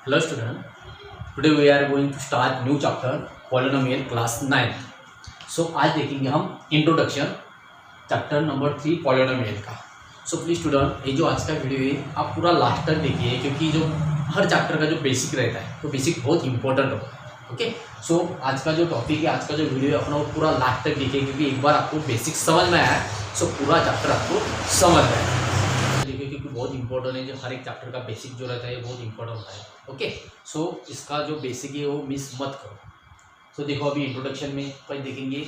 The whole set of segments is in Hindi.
Hello student, today we are going to start new chapter polynomial class 9th. So आज देखेंगे हम इंट्रोडक्शन चैप्टर नंबर 3 पॉलिनोमियल का. सो प्लीज स्टूडेंट ये जो आज का वीडियो है आप पूरा लास्ट तक देखिए क्योंकि जो हर चैप्टर का जो बेसिक रहता है तो बेसिक बहुत इंपॉर्टेंट होता है. ओके सो आज का जो टॉपिक है आज का जो वीडियो है अपना वो पूरा लास्ट तक देखिए क्योंकि एक बार आपको बेसिक समझ में आया सो पूरा चैप्टर आपको समझ में आया देखिए क्योंकि बहुत इंपॉर्टेंट है. जो हर एक चैप्टर का बेसिक जो रहता है ये बहुत इंपॉर्टेंट होता है. ओके सो इसका जो बेसिक है वो मिस मत करो. सो देखो अभी इंट्रोडक्शन में पहले देखेंगे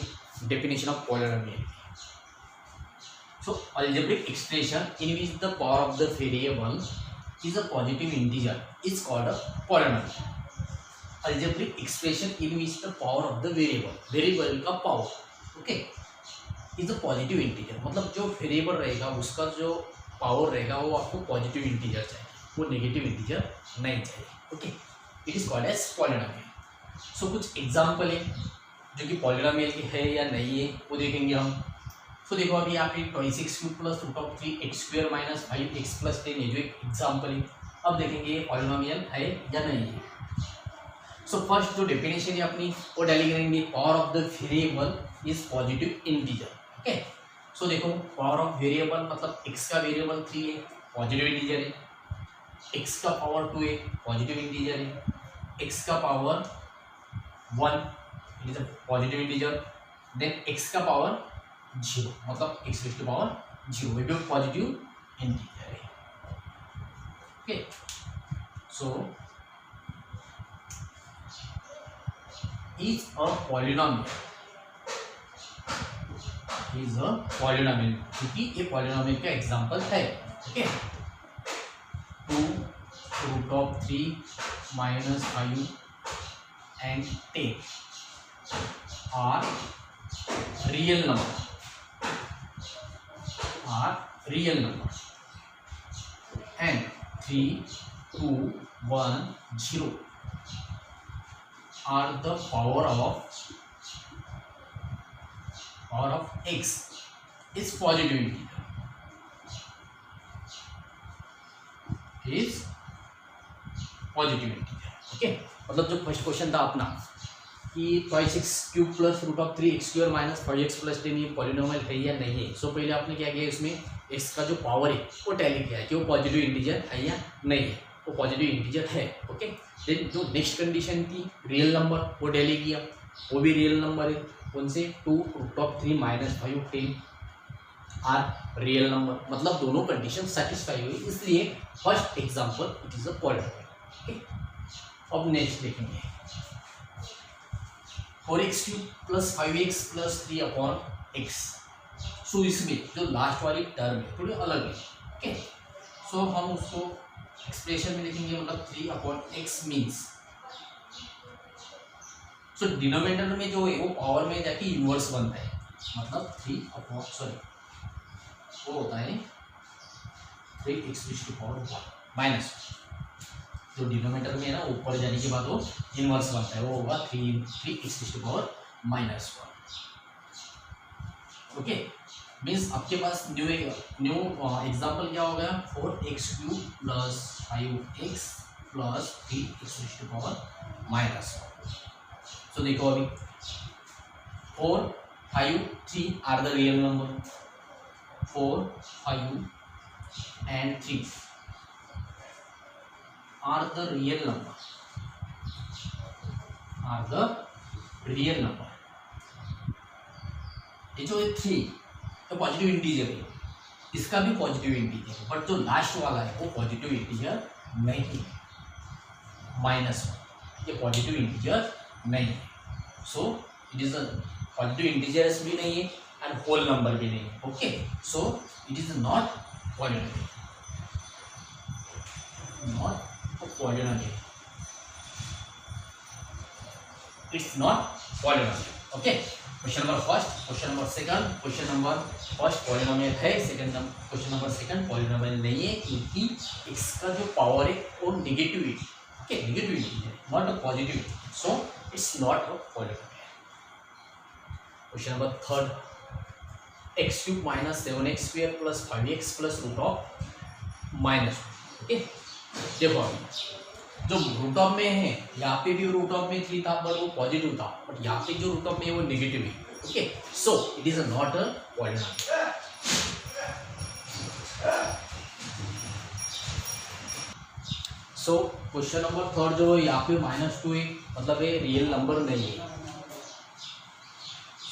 definition of polynomial. So algebraic expression in which the power of the variable is a positive integer is called a polynomial. Algebraic expression in which the power of the variable का power okay is a positive integer. मतलब जो वेरिएबल रहेगा उसका जो पावर रहेगा वो आपको पॉजिटिव इंटीजर चाहिए, वो नेगेटिव इंटीजर नहीं चाहिए. Okay it is called as polynomial. So कुछ एग्जांपल है जो कि पॉलिनोमियल की है या नहीं है वो देखेंगे हम. तो देखो अभी यहाँ पे 26³ plus root of 3x² minus 5x plus 10 ये जो एक एग्जाम्पल है. अब देखेंगे ये पॉलिनोमियल है या नहीं है. सो फर्स्ट जो डेफिनेशन है अपनी वो डाली करेंगे power of the variable is positive integer. Okay so देखो पावर ऑफ वेरिएबल मतलब x का वेरिएबल 3 है पॉजिटिव इंटीजर है, x का पावर 2 है पॉजिटिव इंटीजर है, x का power 1 it is a positive integer, then x का पावर 0 मतलब x रेज़ टू पावर 0 ये भी पॉजिटिव इंटीजर है. Okay so is a polynomial क्योंकि ये पॉलिनोमियल का एग्जांपल है. Okay 2 root of 3 minus 5 and 10 are real number and 3, 2, 1, 0 are the power of x is positive integer. ओके मतलब जो फर्स्ट क्वेश्चन था अपना कि 26³ plus root of 3x² minus 5x plus 10 ये पॉलिनोमियल है या नहीं है. सो पहले आपने क्या किया इसमें x का जो पावर है वो टैली किया है कि वो पॉजिटिव इंटीजर है या नहीं है. वो पॉजिटिव इंटीजर है. ओके देन जो नेक्स्ट कंडीशन थी रियल नंबर वो टैली किया, वो भी रियल नंबर है. कौन से 2 root of 3 minus 5 10 are real number मतलब दोनों कंडीशन सेटिस्फाई हुई इसलिए first example it is a polynomial. Okay अब नेक्स्ट देखेंगे 4x³ plus 5x plus 3 upon x. So इसमें जो लास्ट वाली टर्म है थोड़ी अलग है. ओके सो हम उसको एक्सप्रेशन में लिखेंगे मतलब 3 upon x means so denominator में जो है वो पावर में जाके इन्वर्स बनता है मतलब 3 अपॉन वो होता है 3x टू पावर 1 माइनस जो डिनोमिनेटर में है ना ऊपर जाने के बाद वो इन्वर्स बनता है वो होगा 3x to power -1. Okay means आपके पास न्यू एग्जाम्पल क्या होगा 4x³ plus 5x plus 3x to power -1. So देखो अभी 4, 5, 3 are the real number. 4, 5 and 3 are the real number. ये जो 3 तो पॉजिटिव इंटीजर है, इसका भी पॉजिटिव इंटीजर है बट जो लास्ट वाला है वो पॉजिटिव इंटीजर नहीं है -1 ये पॉजिटिव इंटीजर नहीं है. So it is a positive integers भी नहीं है एंड होल नंबर भी नहीं है. Okay so it is not polynomial. It's not polynomial. Okay. Question number first, question number second. Question number first polynomial है, क्वेश्चन नंबर सेकंड पॉलिनोमियल नहीं है क्योंकि x का जो पावर है वो नेगेटिव. ओके नेगेटिव है not a positive. So it's not a polynomial. Question number third x³ minus 7x² plus 5x plus root of -1. Okay देखो जो रूट ऑफ में है, यहाँ पे भी रूट ऑफ में 3 था पर वो पॉजिटिव था, बट यहाँ पे जो रूट ऑफ में है वो नेगेटिव है। Okay, so it is not a polynomial. So question number 3 जो यहाँ पे -2 है, मतलब ये रियल नंबर नहीं है।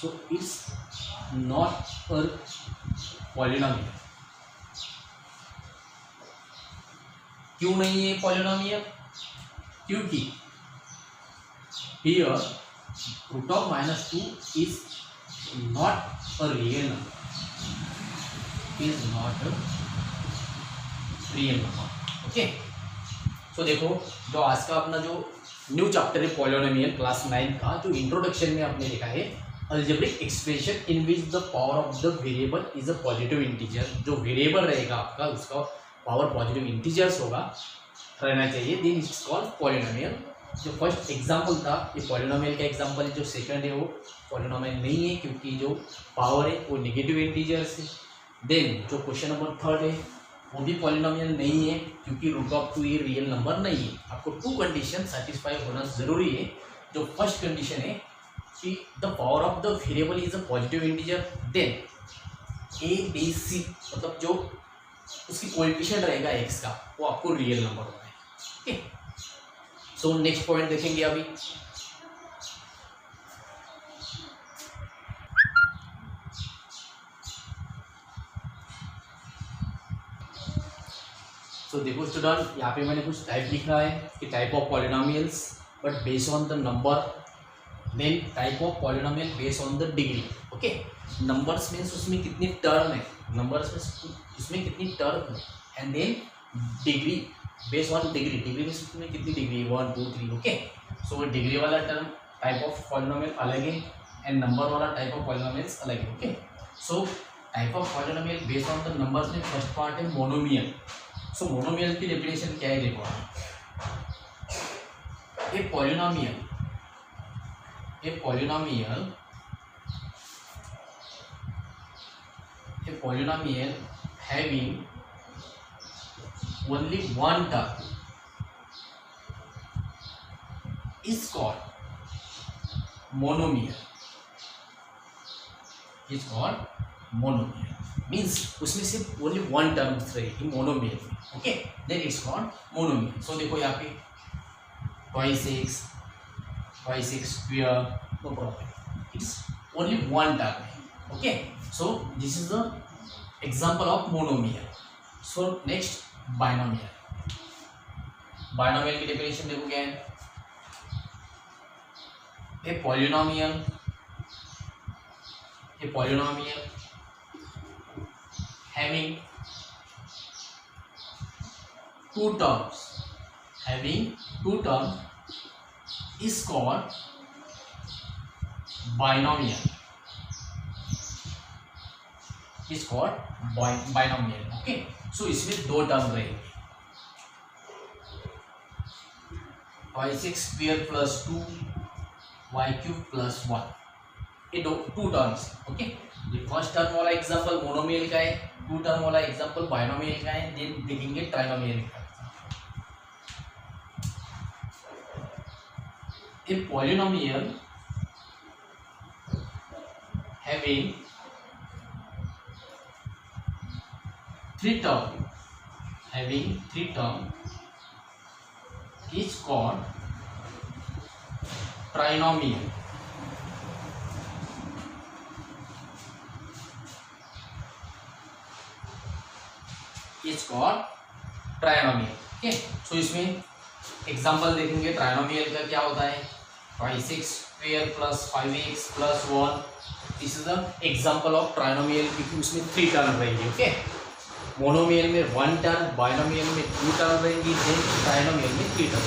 So it's not a polynomial. क्यों नहीं है पॉलिनोमियल? क्योंकि here root of -2 is not a real number, is not a real number। Okay, so देखो जो आज का अपना जो न्यू चैप्टर है पॉलिनोमियल क्लास 9 का, जो इंट्रोडक्शन में आपने लिखा है algebraic expression in which the power of the variable is a positive integer. जो वेरिएबल रहेगा आपका उसका पावर पॉजिटिव इंटीजर्स होगा रहना चाहिए, देन इट्स कॉल्ड पॉलिनोमियल। जो फर्स्ट एग्जांपल था ये पॉलिनोमियल का एग्जांपल है, जो सेकंड है वो पॉलिनोमियल नहीं है क्योंकि जो पावर है वो नेगेटिव इंटीजर्स है। देन जो क्वेश्चन नंबर 3 है वो भी पॉलिनोमियल नहीं है क्योंकि रूट ऑफ 2 ये रियल नंबर नहीं है। आपको 2 कंडीशन सेटिस्फाई होना जरूरी है। जो फर्स्ट कंडीशन है कि the power of the variable is a positive integer, then A B C मतलब जो उसकी कोएफिशिएंट रहेगा एक्स का वो आपको रियल नंबर होगा। ओके, सो नेक्स्ट पॉइंट देखेंगे अभी। सो देखो स्टूडेंट, यहाँ पे मैंने कुछ टाइप लिखा है कि type of polynomials but based on the number, then type of polynomial based on the degree. Okay, numbers means उसमें कितनी टर्म है, नंबर्स में उसमें कितनी टर्म है, and then degree based on degree, degree means उसमें कितनी डिग्री 1 2 3। ओके, सो डिग्री वाला टर्म टाइप ऑफ पॉलिनोमियल अलग है एंड नंबर वाला टाइप ऑफ पॉलिनोमियल्स अलग है। Okay, so type of polynomial based on the numbers में फर्स्ट पार्ट है मोनोमियल। सो मोनोमियल की डेफिनेशन क्या है देखो, a polynomial having only one term is called monomial, means उसमें सिर्फ ओनली वन टर्म रहेगी monomial. Okay, then it's called monomial. So देखो यहाँ पे 5x square, no problem, it's only one term है। Okay, so this is the example of monomial. So next binomial. Binomial की डेफिनेशन देखो क्या है, a polynomial having two terms is called binomial, okay. So इसमें दो टर्म रहेंगे, 5x square plus 2 y cube plus 1, ये टू टर्म्स। ओके, ये फर्स्ट टर्म वाला एग्जांपल मोनोमियल का है, टू टर्म वाला एग्जांपल बाइनोमियल का है, देन देखेंगे ट्राइनोमियल का। A polynomial having three term is called trinomial, okay. So इसमें एग्जांपल देखेंगे ट्राइनोमियल का क्या होता है, 5x square plus 5x plus 1, this is the example of trinomial क्योंकि उसमें 3 टर्म रहेंगी। ओके, मोनोमियल में 1 टर्म, बाइनोमियल में 2 टर्म रहेंगी, देन ट्राइनोमियल में 3 टर्म।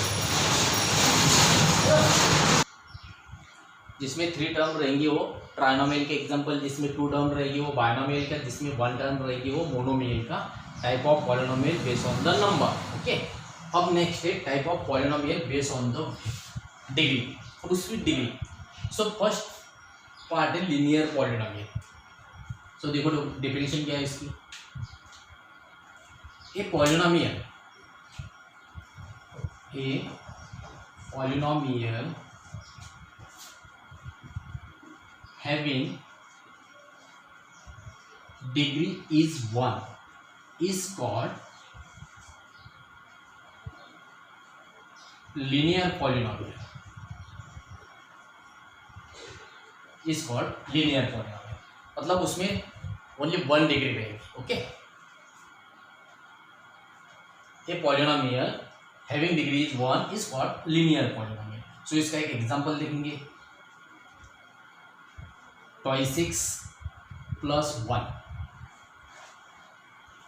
जिसमें 3 टर्म रहेंगी वो ट्राइनोमियल के एग्जांपल, जिसमें 2 टर्म रहेगी वो बाइनोमियल का, जिसमें 1 टर्म रहेगी वो मोनोमियल का type of polynomial based on the number. Okay, अब नेक्स्ट है type of polynomial based on the degree, और उसमें डिग्री। सो फर्स्ट पार्ट है लीनियर पॉलिनोमियल। सो देखो डेफिनेशन क्या है इसकी, a a polynomial having degree is 1 is called linear polynomial is called linear polynomial. मतलब उसमें ओनली 1 डिग्री रहेगी. Okay, a polynomial having degree is 1 is called linear polynomial. सो इसका एक एग्जांपल देखेंगे. 26 प्लस 1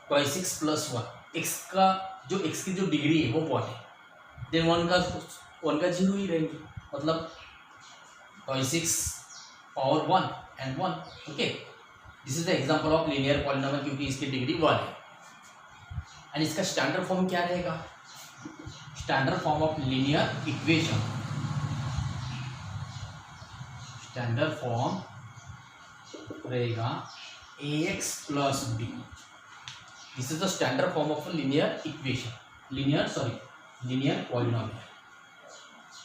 26 प्लस 1 एक्स का जो एक्स की जो डिग्री है वो 1 है. देन 1 का 0 ही रहेंगे. मतलब 26 power 1 and 1. Okay, this is the example of linear polynomial क्योंकि इसकी डिग्री 1 है. एंड इसका स्टैंडर्ड फॉर्म क्या रहेगा? Standard form of linear equation. Standard form रहेगा ax plus b. This is the standard form of linear equation. linear polynomial.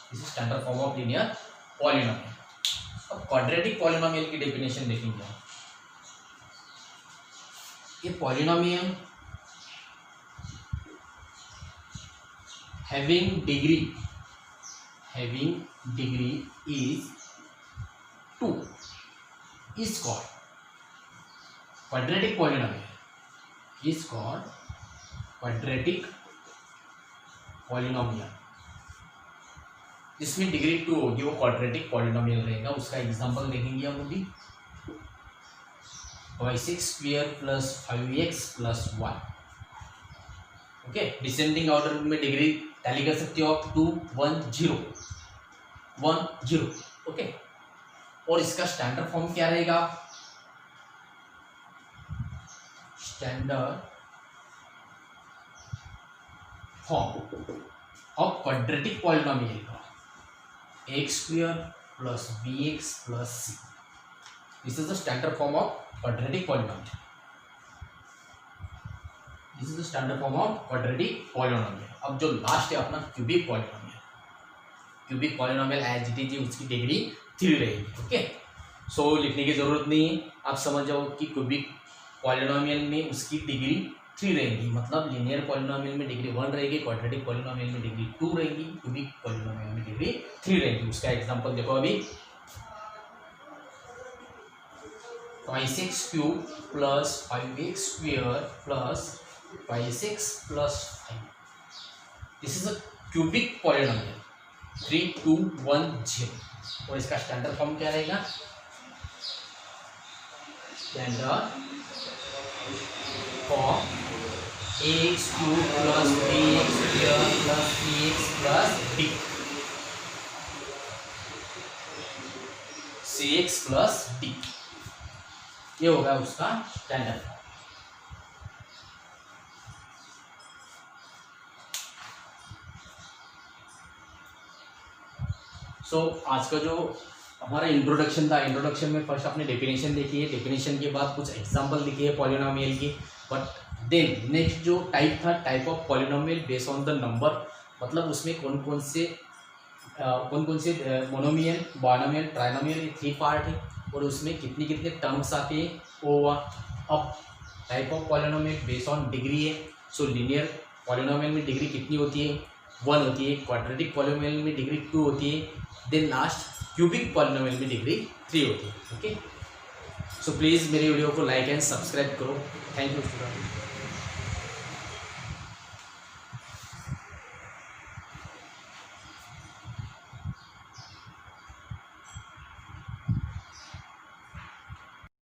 This is standard form of linear polynomial. अब quadratic polynomial की डेफिनेशन देखेंगे. ये polynomial having degree is 2 is called quadratic polynomial. Is called quadratic polynomial. जिसमें डिग्री 2 होगी वो क्वाड्रेटिक पॉलिनोमियल रहेगा. उसका एग्जांपल देखेंगे हम अभी. 26 square plus 5x plus 1. Okay, descending order में डिग्री टैली कर सकते हो आप. 2 1 0 1 0. ओके, और इसका स्टैंडर्ड फॉर्म क्या रहेगा? Standard form of quadratic polynomial का x square plus B x plus C. This is the standard form of quadratic polynomial. This is the standard form of quadratic polynomial. अब जो लास्ट है अपना cubic polynomial. Cubic polynomial as it is उसकी डिग्री 3 रहेगी. ओके, सो लिखने की जरूरत नहीं है. आप समझ जाओ कि क्यूबिक पॉलिनोमियल में उसकी डिग्री 3 रहेगी. मतलब लीनियर पॉलिनोमियल में डिग्री 1 रहेगी, क्वाड्रेटिक पॉलिनोमियल में डिग्री 2 रहेगी, क्यूबिक पॉलिनोमियल में डिग्री 3 रहेगी. उसका एग्जांपल देखो अभी. 26 cube plus 5x square plus 26 plus 5. This is a cubic polynomial. 3 2 1 0. और इसका स्टैंडर्ड फॉर्म क्या रहेगा? Standard form ax cube plus bx square plus cx plus d. cx plus d ये होगा उसका स्टैंडर्ड. सो आज का जो हमारा इंट्रोडक्शन था, इंट्रोडक्शन में फर्स्ट आपने डेफिनेशन देखी है. डेफिनेशन के बाद कुछ एग्जांपल लिखी है पॉलिनोमियल की. बट देन नेक्स्ट जो टाइप था, type of polynomial based on the number. मतलब उसमें कौन कौन से मोनोमियल, बायनोमियल, ट्राइनोमियल, ये 3 पार्ट है. और उसमें कितने कितने टर्म्स आते हैं वो हुआ. अब type of polynomial based on degree है. सो लीनियर पॉलिनोमियल में डिग्री कितनी होती है? 1 होती है. क्वाड्रेटिक पॉलिनोमियल में डिग्री 2 होती है. देन लास्ट क्यूबिक पॉलिनोमियल में डिग्री 3 होती है. ओके, सो प्लीज़ मेरे वीडियो को लाइक एंड सब्सक्राइब करो. Thank you student.